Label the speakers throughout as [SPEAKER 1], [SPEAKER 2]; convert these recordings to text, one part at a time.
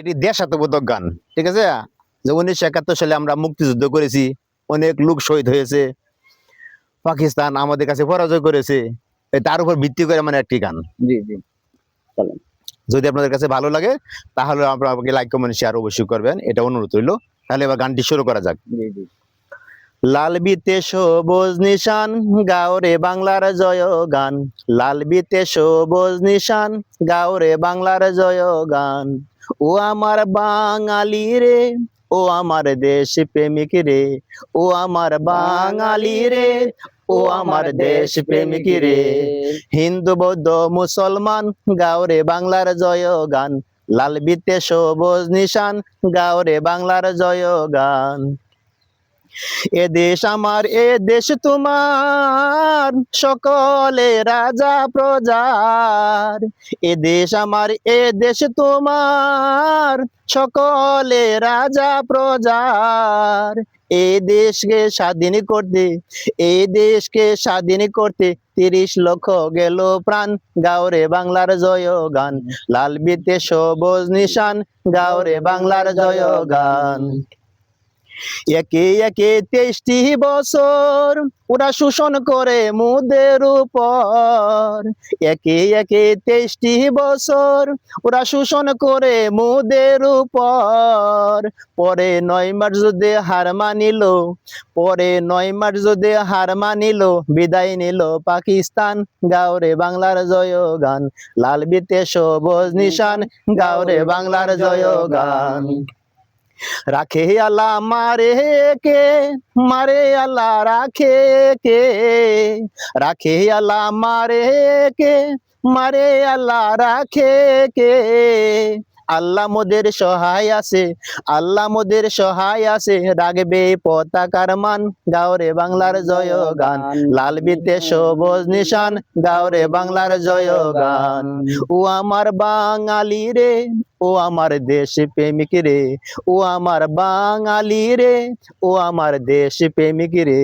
[SPEAKER 1] এটি দেশাত্মবোধক গান, ঠিক আছে। যে 1971 সালে আমরা মুক্তিযুদ্ধ করেছি, অনেক লোক শহীদ হয়েছে, পাকিস্তান আমাদের কাছে পরাজয় করেছে, তার উপর ভিত্তি করে মানে একটি গান।
[SPEAKER 2] জি জি, চলেন।
[SPEAKER 1] যদি আপনাদের কাছে ভালো লাগে তাহলে আপনারা আমাকে লাইক কমেন্ট শেয়ার অবশ্যই করবেন, এটা অনুরোধ রইল। তাহলে এবার গানটি শুরু করা যাক।
[SPEAKER 2] জি জি।
[SPEAKER 1] লাল বিতে সবুজ নিশান গাওরে বাংলার জয় গান, লাল বিতে সবুজ নিশান গাওরে বাংলার জয় গান। ও আমার বাঙালি রে, ও আমার দেশ প্রেমিক রে, ও আমার বাঙালি রে, ও আমার দেশ প্রেমিক রে। হিন্দু বৌদ্ধ মুসলমান গাওরে বাংলার জয় গান, লাল বিতে সবুজ নিশান গাওরে বাংলার জয় গান। এ দেশ আমার, এ দেশ তোমার, সকলে রাজা প্রজার। এ দেশ আমার, এ দেশ তোমার, সকলে রাজা প্রজার। এই দেশকে স্বাধীন করতে, এই দেশকে স্বাধীন করতে 30 লক্ষ গেল প্রাণ। গাওরে বাংলার জয় গান, লাল বিতে সবুজ নিশান গাওরে বাংলার জয় গান। একে একে 23টি বছর ওরা শোষণ করে মোদের উপর। একে একে 23টি বছর ওরা শোষণ করে মোদের উপর। পরে 9 মার্চ যুদ্ধে হার মানিল, পরে 9 মার্চ যুদ্ধে হার মানিল, বিদায় নিল পাকিস্তান। গাওরে বাংলার জয় গান, লাল বিতে সবুজ নিশান গাওরে বাংলার জয় গান। রাখে আল্লাহ মারে কে, মারে আল্লাহ রাখে কে, রাখে আল্লাহ মারে কে, মারে আল্লাহ রাখে কে। আল্লাহ মোদের সহায় আছে, আল্লাহ মোদের সহায় আছে, রাখবে পতাকার মান। গাওরে বাংলার জয় গান, লাল বিতে সবুজ নিশান গাওরে বাংলার জয় গান। ও আমার বাঙালি রে, ও আমার দেশ প্রেমিক রে, ও আমার বাঙালি রে, ও আমার দেশ প্রেমিক রে।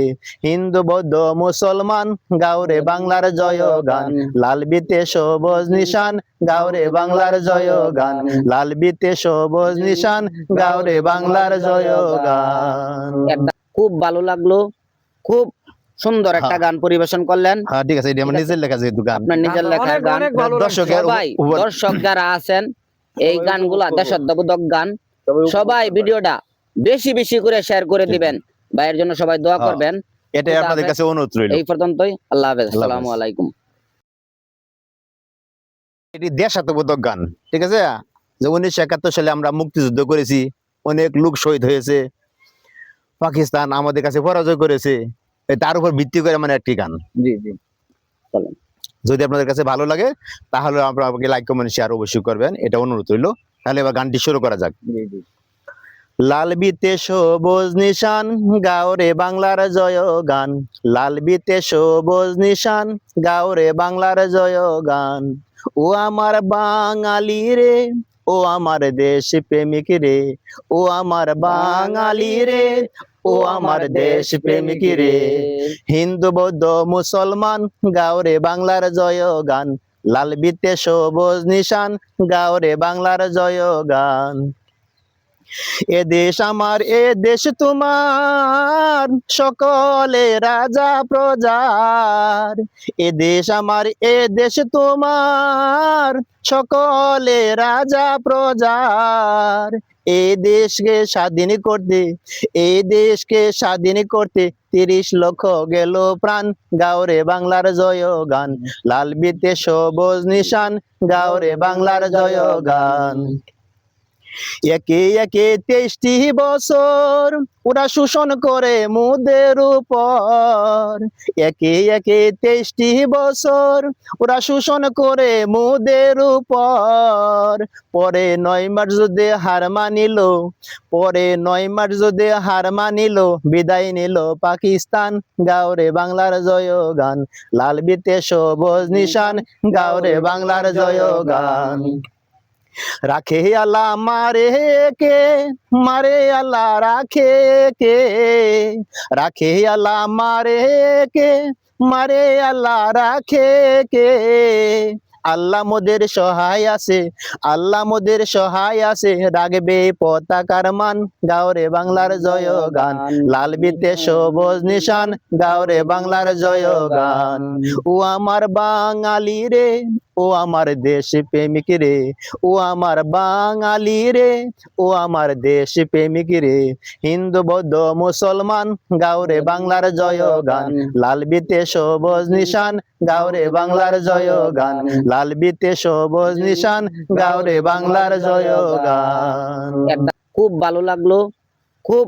[SPEAKER 1] হিন্দু বৌদ্ধ মুসলমান গাওরে বাংলার জয় গান, লাল বিতে সবুজ নিশান গাওরে বাংলার জয় গান, লাল বিতে সবুজ নিশান গাওরে বাংলার জয় গান।
[SPEAKER 2] খুব ভালো লাগলো, খুব সুন্দর একটা গান পরিবেশন করলেন।
[SPEAKER 1] হ্যাঁ ঠিক আছে, এটা আমার নিজের লেখা যেহেতু গান,
[SPEAKER 2] আপনার নিজের লেখা গান। দর্শক যারা আছেন এই গানগুলা দেশাত্মবোধক গান, সবাই ভিডিওটা বেশি বেশি করে শেয়ার করে দিবেন। ভাইয়ের জন্য সবাই দোয়া করবেন।
[SPEAKER 1] এটাই আপনাদের কাছে অনুরোধ রইল।
[SPEAKER 2] এই পর্যন্তই, আল্লাহ হাফেজ, আসসালামু আলাইকুম।
[SPEAKER 1] এটি দেশাত্মবোধক গান, ঠিক আছে। যে 1971 সালে আমরা মুক্তিযুদ্ধ করেছি, অনেক লোক শহীদ হয়েছে, পাকিস্তান আমাদের কাছে পরাজয় করেছে, তার উপর ভিত্তি করে মানে একটি গান।
[SPEAKER 2] জি জি, চলেন।
[SPEAKER 1] যদি আপনাদের কাছে ভালো লাগে তাহলে আপনারা আমাকে লাইক কমেন্ট শেয়ার অবশ্যই করবেন, এটা অনুরোধ রইল। তাহলে এবার গানটি শুরু করা যাক।
[SPEAKER 2] জি জি।
[SPEAKER 1] লাল বিতে সবুজ নিশান গাওরে বাংলার জয় গান, লাল বিতে সবুজ নিশান গাওরে বাংলার জয় গান। ও আমার বাঙালি রে, ও আমার দেশ প্রেমিক রে, ও আমার বাঙালি রে, ও আমার দেশ প্রেমিক রে। হিন্দু বৌদ্ধ মুসলমান গাওরে বাংলার জয় গান, লাল বিতে সবুজ নিশান গাওরে বাংলার জয় গান। এ দেশ আমার, এ দেশ তোমার, সকলে রাজা প্রজার। এ দেশ আমার, এ দেশ তোমার, সকলে রাজা প্রজার। এই দেশকে স্বাধীন করতে, এই দেশকে স্বাধীন করতে 30 লক্ষ গেল প্রাণ। গাওরে বাংলার জয় গান, লাল বিতে সবুজ নিশান গাওরে বাংলার জয় গান। একে একে 23টি বছর ওরা শোষণ করে মোদের উপর। একে একে 23টি বছর ওরা শোষণ করে মোদের উপর। পরে 9 মার্চ যুদ্ধে হার মানিল, পরে 9 মার্চ যুদ্ধে হার মানিল, বিদায় নিল পাকিস্তান। গাওরে বাংলার জয় গান, লাল বিতে সবুজ নিশান গাওরে বাংলার জয় গান। রাখে আল্লাহ মারে কে, মারে আল্লাহ রাখে কে, রাখে আল্লাহ মারে কে, মারে আল্লাহ রাখে কে। আল্লাহ মোদের সহায় আছে, আল্লাহ মোদের সহায় আছে, রাখবে পতাকার মান, গাওরে বাংলার জয় গান, লাল বিতে সবুজ নিশান, গাওরে বাংলার জয় গান। ও আমার বাঙালি রে, ও আমার দেশ প্রেমিক রে, ও আমার বাঙালি রে, ও আমার দেশ প্রেমিক রে, হিন্দু বৌদ্ধ মুসলমান, গাওরে বাংলার জয় গান, লাল বিতে সবুজ নিশান, গাওরে বাংলার জয় গান, লাল বিতে সবুজ নিশান, গাওরে বাংলার জয় গান।
[SPEAKER 2] খুব ভালো লাগলো, খুব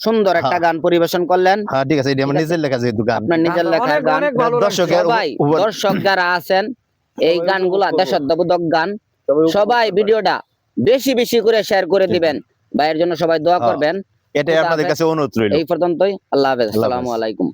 [SPEAKER 2] সুন্দর একটা গান পরিবেশন করলেন।
[SPEAKER 1] হ্যাঁ ঠিক আছে, এটা আমার নিজের লেখা যেহেতু গান,
[SPEAKER 2] আপনার নিজের লেখা গান।
[SPEAKER 1] দর্শকের
[SPEAKER 2] সবাই দর্শক যারা আছেন এই গানগুলা দেশাত্মবোধক গান, সবাই ভিডিওটা বেশি বেশি করে শেয়ার করে দিবেন, ভাইয়ের জন্য সবাই দোয়া করবেন।
[SPEAKER 1] এটাই আপনাদের কাছে অনুরোধ রইল।
[SPEAKER 2] এই পর্যন্তই, আল্লাহ হাফেজ, আসসালামু আলাইকুম।